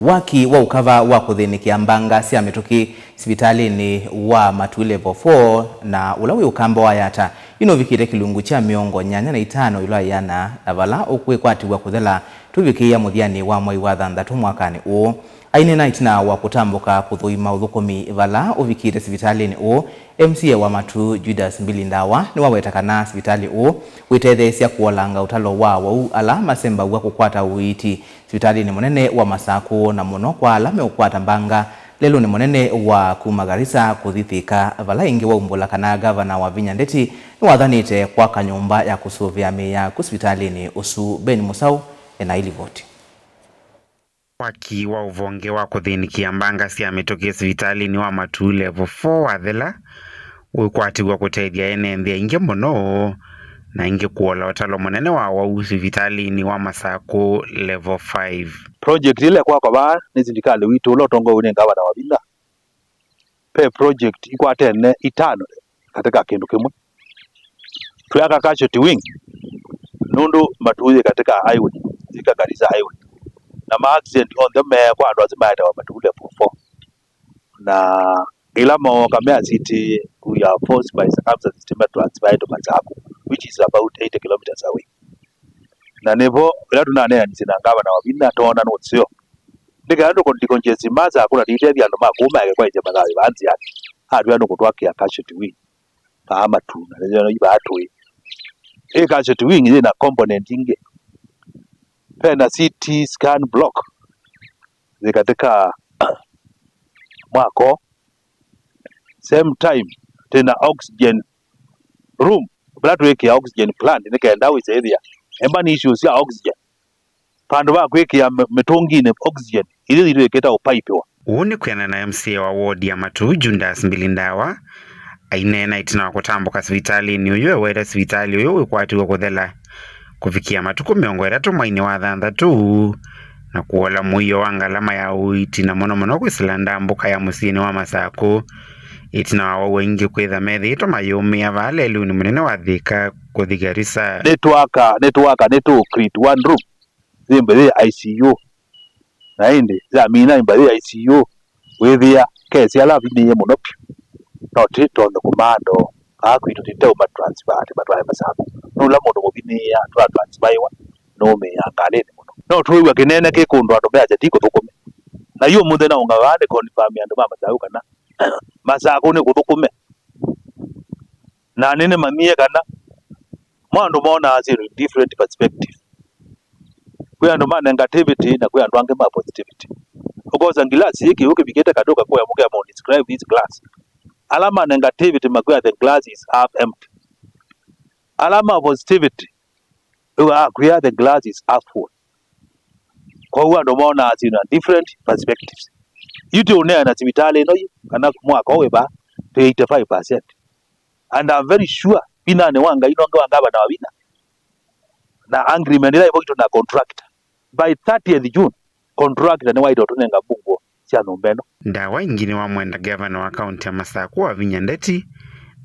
Waki wa ukava wa kuthinikia mbanga cia mituki sibitalini wa Matu level 4 na ulawi ukamba wa yata inovikire kilungu cha miongo 85 ila yana avala ukwekwatiwa kuthela tuvikia muthiani wa mwai wa thanthatu mwakani u aine na itina wa kutambuka kuthuima uthukumi vala uvikire sibitalini u MCA wa Matu Judas Mbilindawa ni wawetakana sibitali u witethesia kuolanga utalo wa ala masemba wa kukwata uiti sibitalini munene wa Masaku na muno kwa alame ukwata mbanga lelo ni munene wa Kumagarisa kuthithika vala ingi wa umbula kana gavana wa Vinya Ndeti ni wathanite kwa kanyumba ya kusuvia meya kusibitalini usu Ben Musau na ilivoti. Waki wa uvonge wa kuthinikia mbanga cia mituki sibitalini wa Matu level 4 athela ukwatiwa kuteithia ene nthia ingi muno na ingi kuola utalo munene wa sibitalini wa Masaku level 5. Project ile kwa ba ni sindikali witu ulo tongo une ngavana wa Vinya pe project ikwatene itano katika kindu kimwe tuyaka casualty wing nundu matuye katika highway Garissa highway na ma accident on the me kwa ndo zimaita wa Matu level 4 na ilamo kamea city we are forced by circumstances to transfer to Masaku which is about 80 kilometers away na nevo ila tunanea ni sinangava na wabina tona notio ndika ndo konjezi maza akuna dite ya ndo makuma yake kwa jema gawe banzi yake hadu ndo kutwakia casualty wing kama tu na leo iba atwe casualty wing ina component inge pena CT scan block zikatika mwako same time tena oxygen room blood wake ya oxygen plant nikaenda with area embani issues ya oxygen pandu ba kweke ya mitungi ne oxygen ile ile keta pipe wa uni kwena na MCA wa ward ya Matu Judas Mbilindawa ainena itina kutambuka sibitalini uyo wera sibitali uyo wikwatiwa kuthela kufikia matuku miongo 3 mwaini wa thanthatu na kuola muyo wa ngalama ya uiti na mono kwisilanda mbuka ya musini wa Masaku itina wa wengi kwitha methito mayumi ya vale lu ni munene wa Thika kuthi Garissa netu create one room zimbe ICU na indi za mina imbe ICU withia kesi ala vini ye muno no tito ndo komando akwitu tite uma transfer batwa Masaku no la mundu mubini ya transfer no me angaleni muno no tuwe kinene ke kundu ando beaje tiko thukume na yo muthe na unga wande confirm ya ndo Masaku kana Masaku ni kuthukume na nene mamie kana mwandu mona aziri different perspective kwa ndo maana negativity na kwa ndo ange ma positivity ukoza ngilasi hiki ukibiketa kadoka kwa muge ama describe this glass alama negativity magwa the glass is half empty alama positivity kwa the glass is half full kwa huwa ndo maana azina different perspectives yuto une na sibitali no kana mwaka weba 85% and I'm very sure binane wanga inonga wangaba na wabina na agreement ila ibo na contractor by 30th June contractor ne waito tunenga bungo cia nombeno ndawa ingine wa mwenda governor wa county ya Masaku wa Vinya Ndeti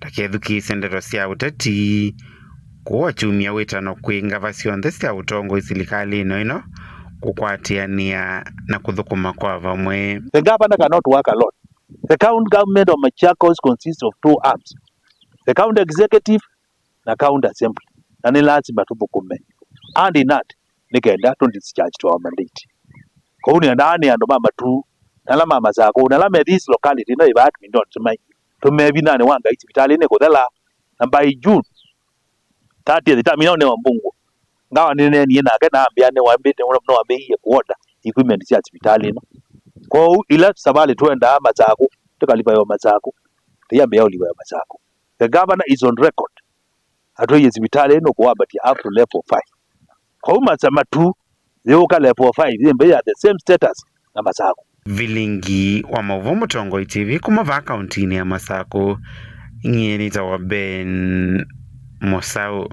takethuki sendero cia uteti kuwachumia witano kwingava cionthe cia utongo isilikali ino kukwatiania na kuthukuma kwa vamwe. The governor cannot work alone. The county government of Machakos consists of 2 arms, the county executive na county assembly na ni lazima tubukume and in that nikaenda to discharge to our mandate kwa uni ndani ando mama tu na la mama zako na la this locality no ibat mi don't my to maybe nane wanga hospitali ne kodela na by June 30 the time ne wambungu ngawa nene ni na kana ambiane wambite no wameiye kuoda equipment cia hospitali no kwa ila sabali tuenda Masaku tukalipa yo Masaku tiyambe yao liwa Masaku. The governor is on record atoye hospitali no kwa but up to level 5 kwa Matu yoka level 5 zimbe ya the same status na Masaku. Vilingi wa Mavumo Tongo TV kumava county ya Masaku ngeni za Ben Musau.